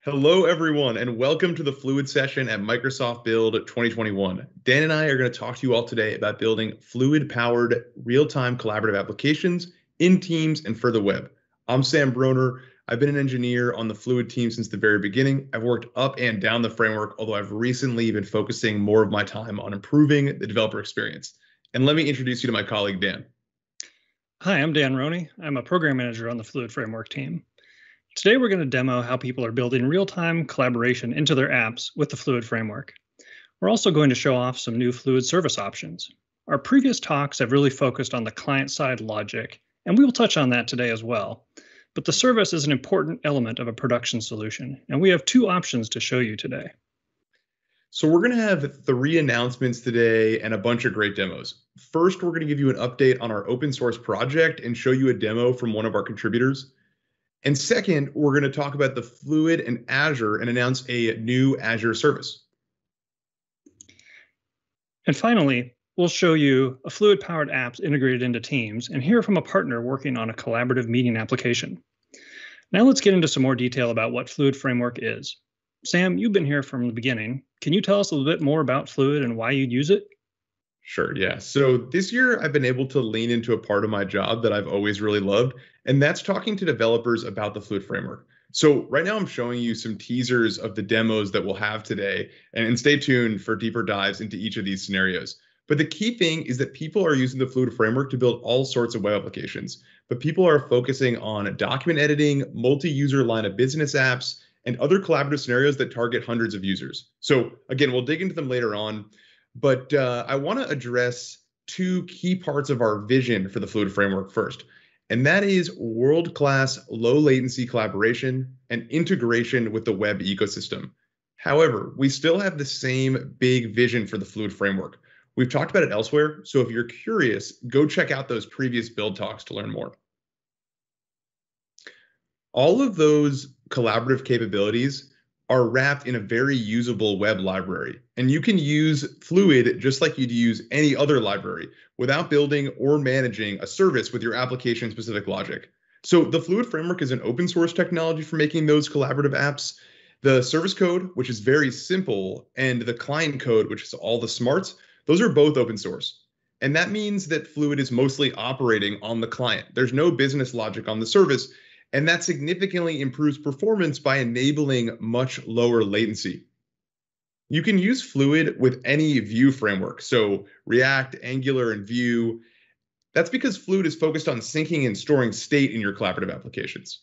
Hello, everyone, and welcome to the Fluid session at Microsoft Build 2021. Dan and I are going to talk to you all today about building Fluid-powered real-time collaborative applications in Teams and for the web. I'm Sam Broner. I've been an engineer on the Fluid team since the very beginning. I've worked up and down the framework, although I've recently been focusing more of my time on improving the developer experience. And let me introduce you to my colleague, Dan. Hi, I'm Dan Roney. I'm a program manager on the Fluid Framework team. Today, we're going to demo how people are building real-time collaboration into their apps with the Fluid Framework. We're also going to show off some new Fluid service options. Our previous talks have really focused on the client-side logic, and we will touch on that today as well. But the service is an important element of a production solution, and we have two options to show you today. So we're going to have 3 announcements today and a bunch of great demos. First, we're going to give you an update on our open source project and show you a demo from one of our contributors. And second, we're going to talk about the Fluid and Azure and announce a new Azure service. And finally, we'll show you a Fluid-powered apps integrated into Teams and hear from a partner working on a collaborative meeting application. Now let's get into some more detail about what Fluid Framework is. Sam, you've been here from the beginning. Can you tell us a little bit more about Fluid and why you'd use it? Sure, yeah. So this year, I've been able to lean into a part of my job that I've always really loved, and that's talking to developers about the Fluid framework. So right now, I'm showing you some teasers of the demos that we'll have today, and stay tuned for deeper dives into each of these scenarios. But the key thing is that people are using the Fluid framework to build all sorts of web applications, but people are focusing on document editing, multi-user line of business apps, and other collaborative scenarios that target hundreds of users. So again, we'll dig into them later on. But I want to address 2 key parts of our vision for the Fluid framework first, and that is world-class low latency collaboration and integration with the web ecosystem. However, we still have the same big vision for the Fluid framework. We've talked about it elsewhere, so if you're curious, go check out those previous build talks to learn more. All of those collaborative capabilities are wrapped in a very usable web library. And you can use Fluid just like you'd use any other library without building or managing a service with your application specific logic. So the Fluid framework is an open source technology for making those collaborative apps. The service code, which is very simple, and the client code, which is all the smarts, those are both open source. And that means that Fluid is mostly operating on the client. There's no business logic on the service. And that significantly improves performance by enabling much lower latency. You can use Fluid with any Vue framework, so React, Angular, and Vue. That's because Fluid is focused on syncing and storing state in your collaborative applications.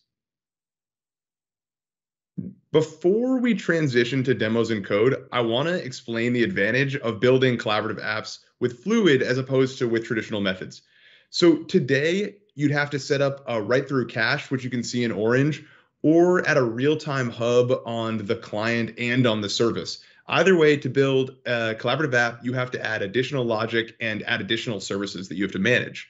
Before we transition to demos and code, I want to explain the advantage of building collaborative apps with Fluid as opposed to with traditional methods. So today, you'd have to set up a write-through cache, which you can see in orange, or at a real-time hub on the client and on the service. Either way, to build a collaborative app, you have to add additional logic and add additional services that you have to manage.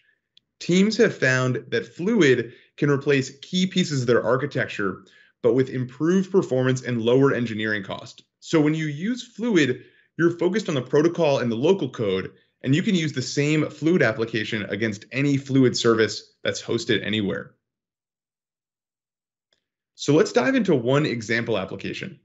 Teams have found that Fluid can replace key pieces of their architecture, but with improved performance and lower engineering cost. So when you use Fluid, you're focused on the protocol and the local code, and you can use the same Fluid application against any Fluid service that's hosted anywhere. So let's dive into one example application.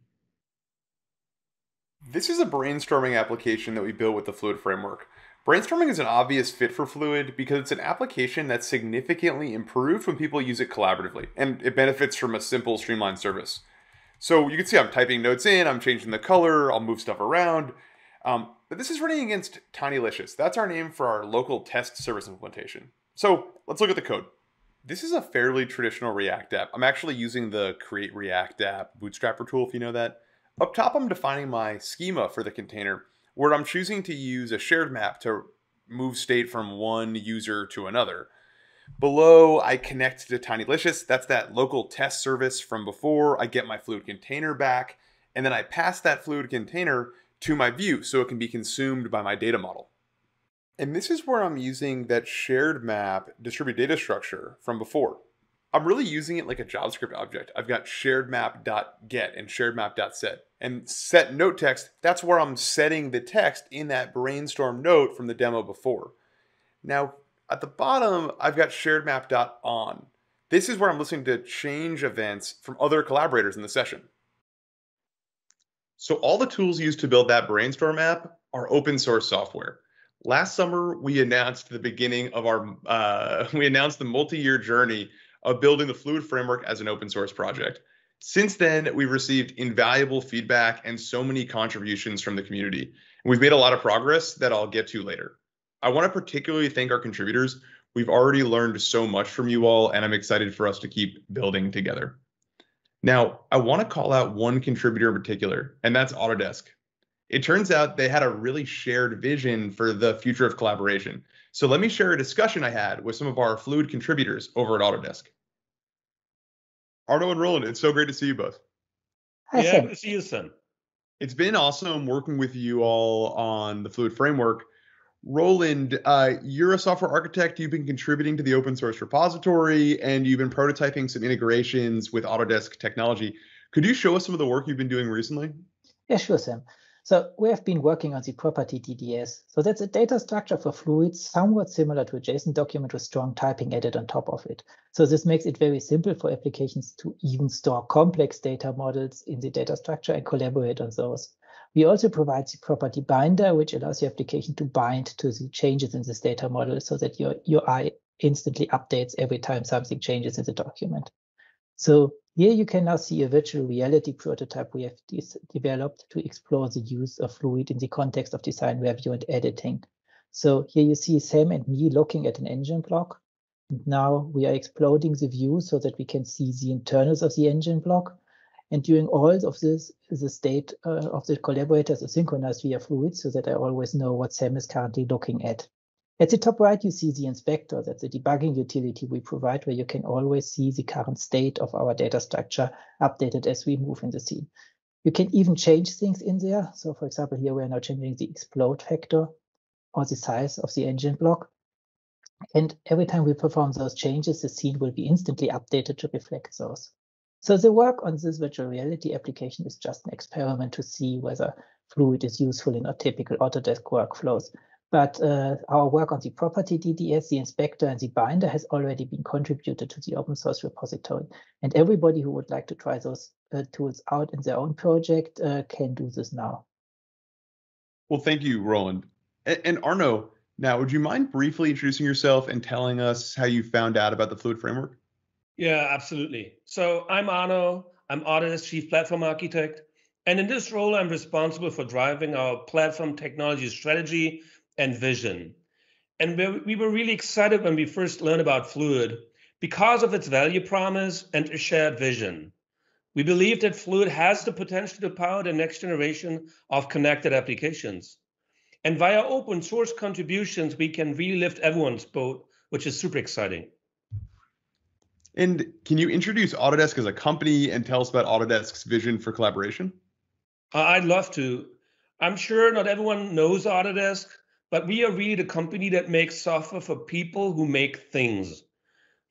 This is a brainstorming application that we built with the Fluid framework. Brainstorming is an obvious fit for Fluid because it's an application that's significantly improved when people use it collaboratively, and it benefits from a simple, streamlined service. So you can see I'm typing notes in, I'm changing the color, I'll move stuff around. But this is running against TinyLicious. That's our name for our local test service implementation. So let's look at the code. This is a fairly traditional React app. I'm actually using the Create React app bootstrapper tool, if you know that. Up top, I'm defining my schema for the container, where I'm choosing to use a shared map to move state from one user to another. Below, I connect to TinyLicious. That's that local test service from before. I get my Fluid container back, and then I pass that Fluid container to my view so it can be consumed by my data model. And this is where I'm using that shared map distributed data structure from before. I'm really using it like a JavaScript object. I've got shared map.get and shared map.set. And set note text, that's where I'm setting the text in that brainstorm note from the demo before. Now, at the bottom, I've got shared map.on. This is where I'm listening to change events from other collaborators in the session. So all the tools used to build that Brainstorm app are open source software. Last summer, we announced the beginning of we announced the multi-year journey of building the Fluid framework as an open source project. Since then, we've received invaluable feedback and so many contributions from the community. And we've made a lot of progress that I'll get to later. I want to particularly thank our contributors. We've already learned so much from you all, and I'm excited for us to keep building together. Now, I want to call out one contributor in particular, and that's Autodesk. It turns out they had a really shared vision for the future of collaboration. So let me share a discussion I had with some of our Fluid contributors over at Autodesk. Arno and Roland, it's so great to see you both. Hi, Yeah, Sam. good to see you, Sam. It's been awesome working with you all on the Fluid framework. Roland, you're a software architect. You've been contributing to the open source repository, and you've been prototyping some integrations with Autodesk technology. Could you show us some of the work you've been doing recently? Yeah, sure, Sam. So we have been working on the property DDS. So that's a data structure for fluids, somewhat similar to a JSON document with strong typing added on top of it. So this makes it very simple for applications to even store complex data models in the data structure and collaborate on those. We also provide the property binder, which allows the application to bind to the changes in this data model so that your UI instantly updates every time something changes in the document. So here you can now see a virtual reality prototype we have developed to explore the use of Fluid in the context of design review and editing. So here you see Sam and me looking at an engine block. And now we are exploding the view so that we can see the internals of the engine block. And during all of this, the state of the collaborators is synchronized via Fluid so that I always know what Sam is currently looking at. At the top right, you see the inspector. That's the debugging utility we provide, where you can always see the current state of our data structure updated as we move in the scene. You can even change things in there. So for example, here we are now changing the explode factor or the size of the engine block. And every time we perform those changes, the scene will be instantly updated to reflect those. So the work on this virtual reality application is just an experiment to see whether Fluid is useful in our typical Autodesk workflows. But our work on the property DDS, the inspector, and the binder has already been contributed to the open source repository. And everybody who would like to try those tools out in their own project can do this now. Well, thank you, Roland. And Arno, now, would you mind briefly introducing yourself and telling us how you found out about the Fluid framework? Yeah, absolutely. So I'm Arno. I'm Autodesk Chief Platform Architect. And in this role, I'm responsible for driving our platform technology strategy and vision. And we were really excited when we first learned about Fluid because of its value promise and a shared vision. We believe that Fluid has the potential to power the next generation of connected applications. And via open source contributions, we can really lift everyone's boat, which is super exciting. And can you introduce Autodesk as a company and tell us about Autodesk's vision for collaboration? I'd love to. I'm sure not everyone knows Autodesk, but we are really the company that makes software for people who make things.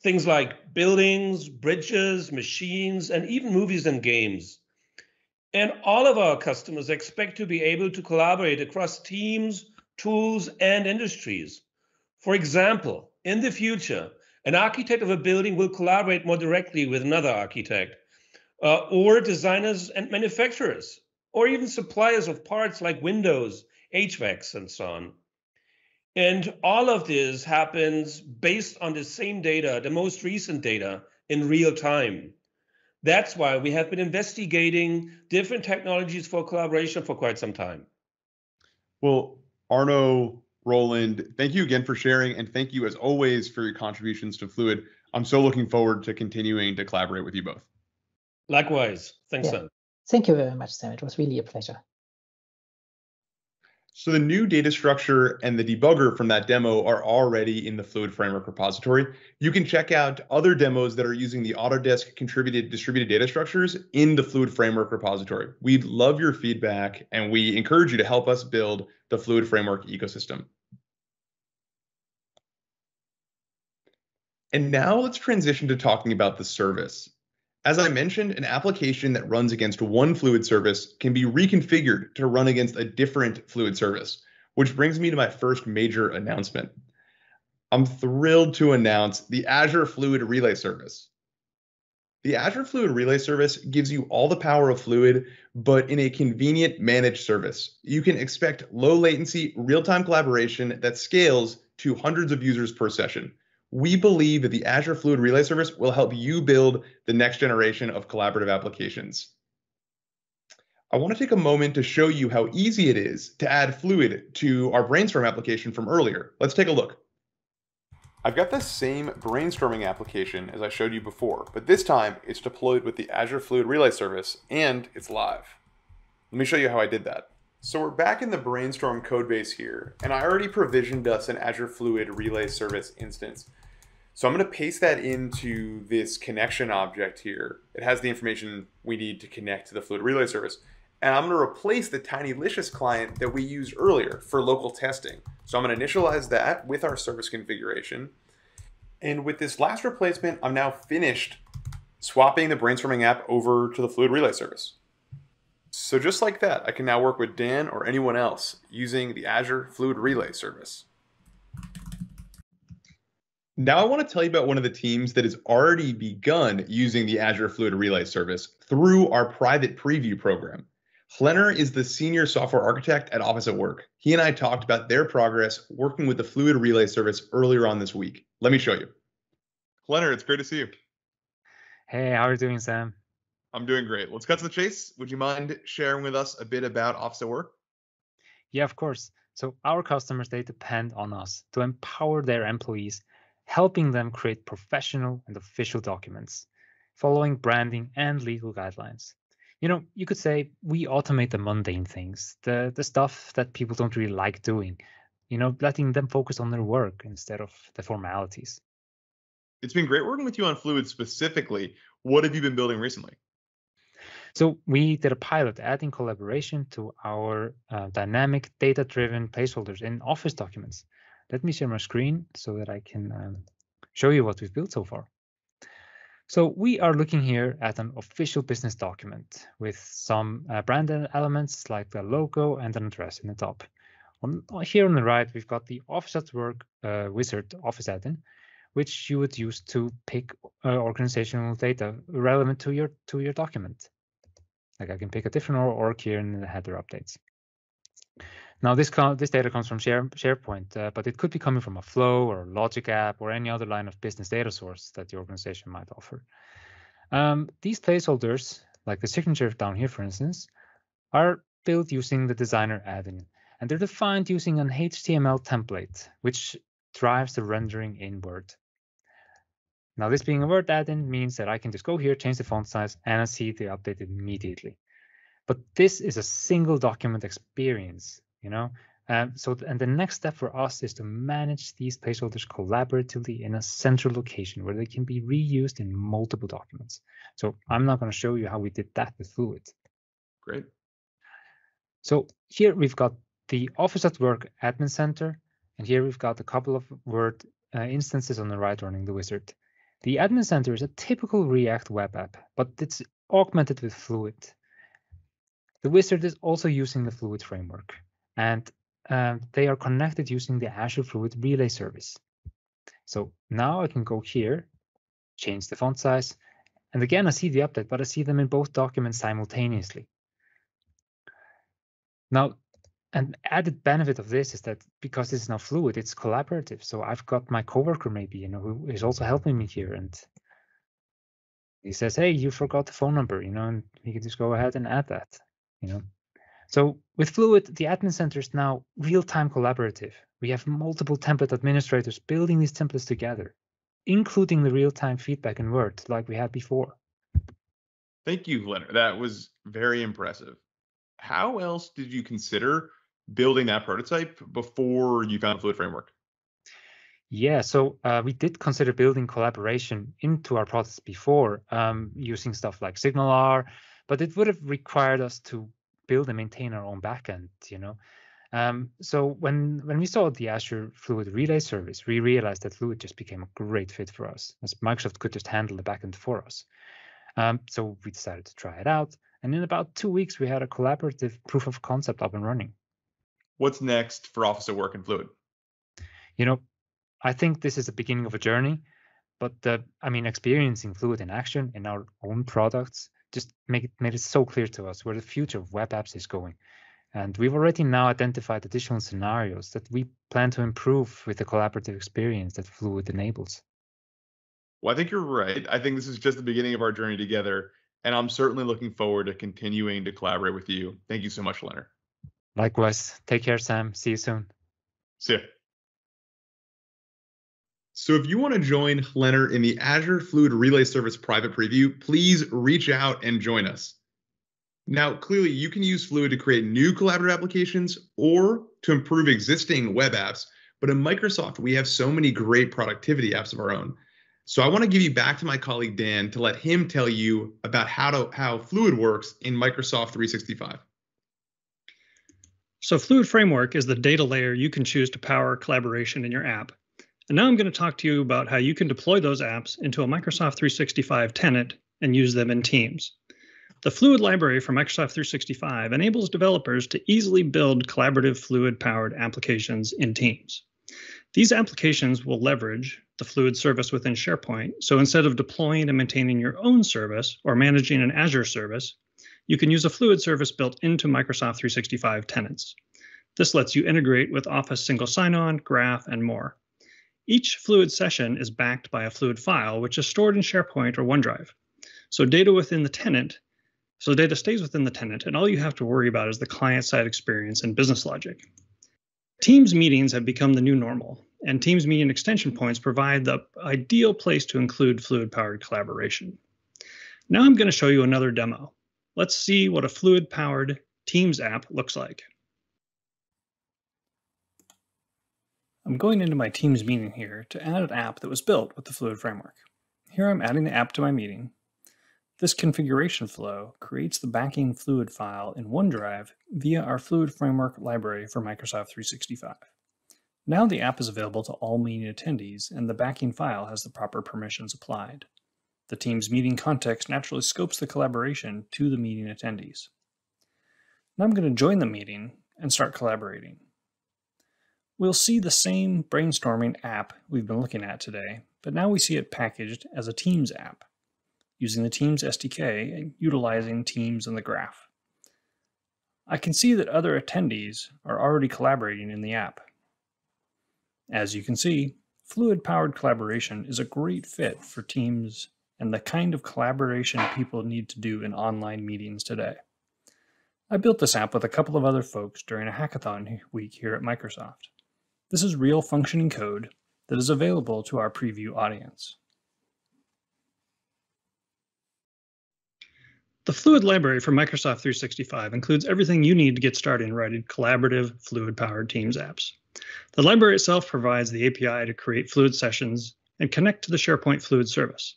Things like buildings, bridges, machines, and even movies and games. And all of our customers expect to be able to collaborate across teams, tools, and industries. For example, in the future, an architect of a building will collaborate more directly with another architect, or designers and manufacturers, or even suppliers of parts like windows, HVACs, and so on. And all of this happens based on the same data, the most recent data, in real time. That's why we have been investigating different technologies for collaboration for quite some time. Well, Arno, Roland, thank you again for sharing, and thank you as always for your contributions to Fluid. I'm so looking forward to continuing to collaborate with you both. Likewise. Thanks, Sam. Thank you very much, Sam. It was really a pleasure. So the new data structure and the debugger from that demo are already in the Fluid Framework repository. You can check out other demos that are using the Autodesk contributed distributed data structures in the Fluid Framework repository. We'd love your feedback, and we encourage you to help us build the Fluid Framework ecosystem. And now let's transition to talking about the service. As I mentioned, an application that runs against one Fluid service can be reconfigured to run against a different Fluid service, which brings me to my first major announcement. I'm thrilled to announce the Azure Fluid Relay service. The Azure Fluid Relay Service gives you all the power of Fluid, but in a convenient managed service. You can expect low latency, real-time collaboration that scales to hundreds of users per session. We believe that the Azure Fluid Relay Service will help you build the next generation of collaborative applications. I want to take a moment to show you how easy it is to add Fluid to our Brainstorm application from earlier. Let's take a look. I've got the same brainstorming application as I showed you before, but this time it's deployed with the Azure Fluid Relay Service and it's live. Let me show you how I did that. So we're back in the Brainstorm codebase here, and I already provisioned us an Azure Fluid Relay Service instance. So I'm going to paste that into this connection object here. It has the information we need to connect to the Fluid Relay Service. And I'm going to replace the TinyLicious client that we used earlier for local testing. So I'm going to initialize that with our service configuration. And with this last replacement, I'm now finished swapping the brainstorming app over to the Fluid Relay Service. So just like that, I can now work with Dan or anyone else using the Azure Fluid Relay Service. Now I want to tell you about one of the teams that has already begun using the Azure Fluid Relay Service through our private preview program. Hlenner is the senior software architect at Office at Work. He and I talked about their progress working with the Fluid Relay Service earlier on this week. Let me show you. Hlenner, it's great to see you. Hey, how are you doing, Sam? I'm doing great. Let's cut to the chase. Would you mind sharing with us a bit about Office at Work? Yeah, of course. So our customers, they depend on us to empower their employees, helping them create professional and official documents, following branding and legal guidelines. You know, you could say we automate the mundane things, the stuff that people don't really like doing, you know, letting them focus on their work instead of the formalities. It's been great working with you on Fluid specifically. What have you been building recently? So we did a pilot adding collaboration to our dynamic data-driven placeholders in Office documents. Let me share my screen so that I can show you what we've built so far. So we are looking here at an official business document with some brand elements like the logo and an address in the top. Here on the right, we've got the Office at Work wizard Office add-in, which you would use to pick organizational data relevant to your document. Like I can pick a different org here in the header updates. Now this data comes from SharePoint, but it could be coming from a Flow or Logic app or any other line of business data source that the organization might offer. These placeholders, like the signature down here, for instance, are built using the designer add-in, and they're defined using an HTML template, which drives the rendering in Word. Now, this being a Word add-in means that I can just go here, change the font size, and I see the update immediately. But this is a single document experience, you know. And the next step for us is to manage these placeholders collaboratively in a central location where they can be reused in multiple documents. So I'm not going to show you how we did that with Fluid. Great. So here we've got the Office at Work Admin Center, and here we've got a couple of Word instances on the right running the wizard. The Admin Center is a typical React web app, but it's augmented with Fluid. The wizard is also using the Fluid framework, and they are connected using the Azure Fluid Relay Service. So now I can go here, change the font size, and again I see the update, but I see them in both documents simultaneously. Now, an added benefit of this is that because this is now Fluid, it's collaborative. So I've got my coworker maybe, you know, who is also helping me here, and he says, "Hey, you forgot the phone number," you know, and he can just go ahead and add that, you know. So with Fluid, the admin center is now real-time collaborative. We have multiple template administrators building these templates together, including the real-time feedback in Word like we had before. Thank you, Leonard. That was very impressive. How else did you consider building that prototype before you found the Fluid framework? Yeah, so we did consider building collaboration into our process before using stuff like SignalR, but it would have required us to build and maintain our own backend, you know. So when we saw the Azure Fluid Relay Service, we realized that Fluid just became a great fit for us, as Microsoft could just handle the backend for us. So we decided to try it out, and in about 2 weeks, we had a collaborative proof of concept up and running. What's next for Office at Work and Fluid? You know, I think this is the beginning of a journey, But experiencing Fluid in action in our own products just made it so clear to us where the future of web apps is going. And we've already now identified additional scenarios that we plan to improve with the collaborative experience that Fluid enables. Well, I think you're right. I think this is just the beginning of our journey together, and I'm certainly looking forward to continuing to collaborate with you. Thank you so much, Leonard. Likewise. Take care, Sam. See you soon. See ya. So if you want to join Leonard in the Azure Fluid Relay Service private preview, please reach out and join us. Now, clearly, you can use Fluid to create new collaborative applications or to improve existing web apps. But in Microsoft, we have so many great productivity apps of our own. So I want to give you back to my colleague, Dan, to let him tell you about how Fluid works in Microsoft 365. So Fluid Framework is the data layer you can choose to power collaboration in your app. And now I'm going to talk to you about how you can deploy those apps into a Microsoft 365 tenant and use them in Teams. The Fluid library for Microsoft 365 enables developers to easily build collaborative Fluid-powered applications in Teams. These applications will leverage the Fluid service within SharePoint. So instead of deploying and maintaining your own service or managing an Azure service, you can use a Fluid service built into Microsoft 365 tenants. This lets you integrate with Office single sign-on, Graph, and more. Each Fluid session is backed by a Fluid file, which is stored in SharePoint or OneDrive. So data stays within the tenant, and all you have to worry about is the client-side experience and business logic. Teams meetings have become the new normal, and Teams meeting extension points provide the ideal place to include Fluid-powered collaboration. Now I'm going to show you another demo. Let's see what a Fluid-powered Teams app looks like. I'm going into my Teams meeting here to add an app that was built with the Fluid framework. Here I'm adding the app to my meeting. This configuration flow creates the backing Fluid file in OneDrive via our Fluid Framework library for Microsoft 365. Now the app is available to all meeting attendees, and the backing file has the proper permissions applied. The Teams meeting context naturally scopes the collaboration to the meeting attendees. Now I'm going to join the meeting and start collaborating. We'll see the same brainstorming app we've been looking at today, but now we see it packaged as a Teams app, using the Teams SDK and utilizing Teams and the Graph. I can see that other attendees are already collaborating in the app. As you can see, Fluid-powered collaboration is a great fit for Teams and the kind of collaboration people need to do in online meetings today. I built this app with a couple of other folks during a hackathon week here at Microsoft. This is real functioning code that is available to our preview audience. The Fluid library for Microsoft 365 includes everything you need to get started in writing collaborative Fluid-powered Teams apps. The library itself provides the API to create Fluid sessions and connect to the SharePoint Fluid service.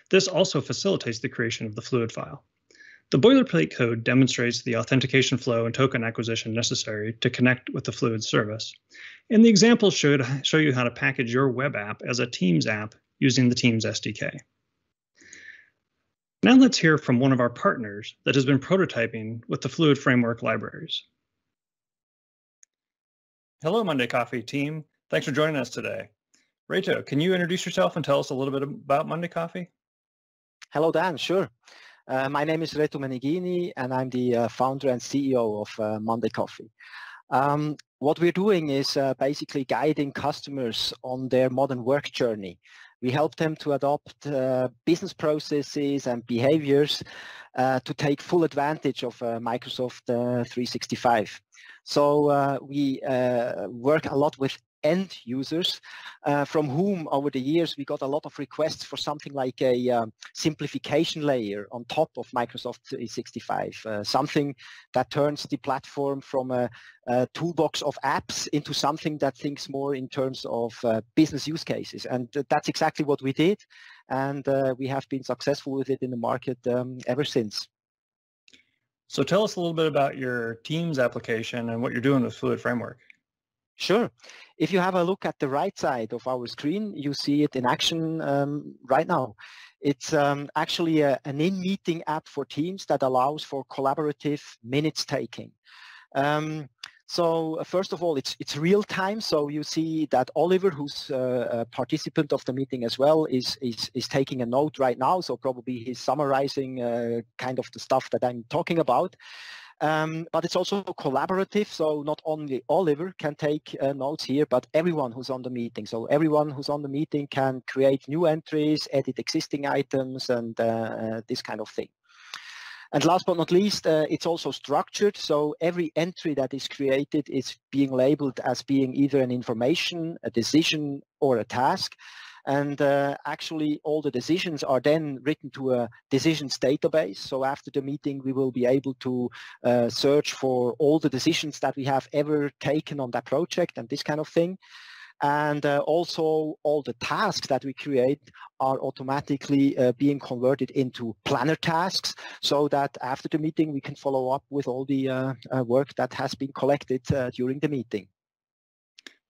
This also facilitates the creation of the Fluid file. The boilerplate code demonstrates the authentication flow and token acquisition necessary to connect with the Fluid service. And the examples show you how to package your web app as a Teams app using the Teams SDK. Now let's hear from one of our partners that has been prototyping with the Fluid Framework libraries. Hello, Monday Coffee team. Thanks for joining us today. Reto, can you introduce yourself and tell us a little bit about Monday Coffee? Hello, Dan. Sure. My name is Reto Meneghini, and I'm the founder and CEO of Monday Coffee. What we're doing is basically guiding customers on their modern work journey. We help them to adopt business processes and behaviors to take full advantage of Microsoft 365. So we work a lot with end users from whom over the years we got a lot of requests for something like a simplification layer on top of Microsoft 365, something that turns the platform from a toolbox of apps into something that thinks more in terms of business use cases. And that's exactly what we did, and we have been successful with it in the market ever since. So tell us a little bit about your Teams application and what you're doing with Fluid Framework. Sure. If you have a look at the right side of our screen, you see it in action right now. It's actually an in-meeting app for Teams that allows for collaborative minutes taking. So first of all, it's real time. So you see that Oliver, who's a participant of the meeting as well, is taking a note right now. So probably he's summarizing kind of the stuff that I'm talking about. But it's also collaborative. So not only Oliver can take notes here, but everyone who's on the meeting. So everyone who's on the meeting can create new entries, edit existing items, and this kind of thing. And last but not least, it's also structured. So every entry that is created is being labeled as being either an information, a decision, or a task. And actually, all the decisions are then written to a decisions database. So after the meeting, we will be able to search for all the decisions that we have ever taken on that project and this kind of thing. And also all the tasks that we create are automatically being converted into planner tasks, so that after the meeting we can follow up with all the work that has been collected during the meeting.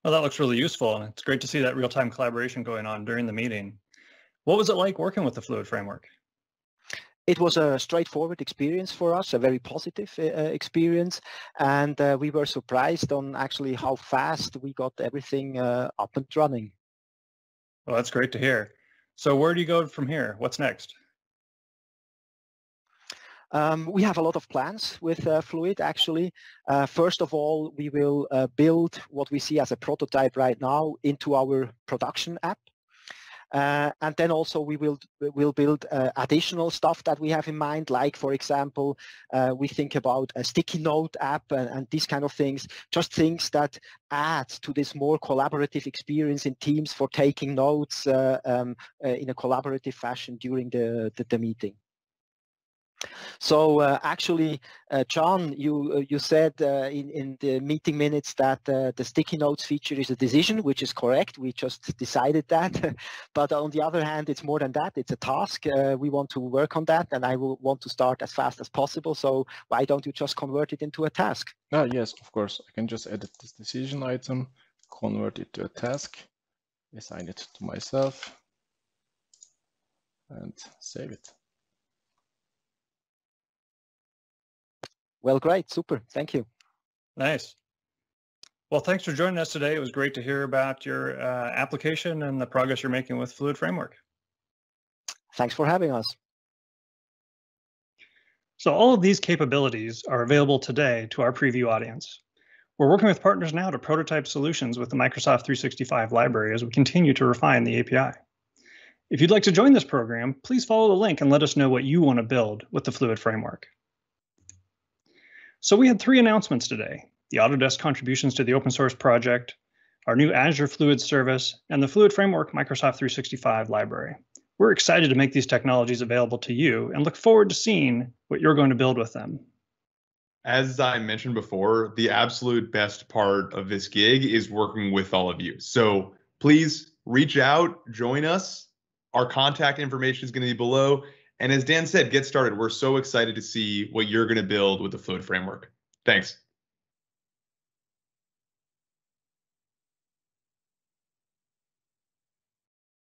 Well, that looks really useful, and it's great to see that real-time collaboration going on during the meeting. What was it like working with the Fluid Framework? It was a straightforward experience for us, a very positive experience, and we were surprised on actually how fast we got everything up and running. Well, that's great to hear. So where do you go from here? What's next? We have a lot of plans with Fluid, actually. First of all, we will build what we see as a prototype right now into our production app. And then also we will build additional stuff that we have in mind, like, for example, we think about a sticky note app and these kind of things, just things that add to this more collaborative experience in teams for taking notes in a collaborative fashion during the meeting. So actually, John, you said in the meeting minutes that the sticky notes feature is a decision, which is correct. We just decided that. But on the other hand, it's more than that. It's a task. We want to work on that, and I will want to start as fast as possible. So why don't you just convert it into a task? Yes, of course. I can just edit this decision item, convert it to a task, assign it to myself, and save it. Well, great. Super. Thank you. Nice. Well, thanks for joining us today. It was great to hear about your application and the progress you're making with Fluid Framework. Thanks for having us. So all of these capabilities are available today to our preview audience. We're working with partners now to prototype solutions with the Microsoft 365 library as we continue to refine the API. If you'd like to join this program, please follow the link and let us know what you want to build with the Fluid Framework. So we had 3 announcements today: the Autodesk contributions to the open source project, our new Azure Fluid service, and the Fluid Framework Microsoft 365 library. We're excited to make these technologies available to you and look forward to seeing what you're going to build with them. As I mentioned before, the absolute best part of this gig is working with all of you. So please reach out, join us. Our contact information is going to be below. And as Dan said, get started. We're so excited to see what you're going to build with the Fluid Framework. Thanks.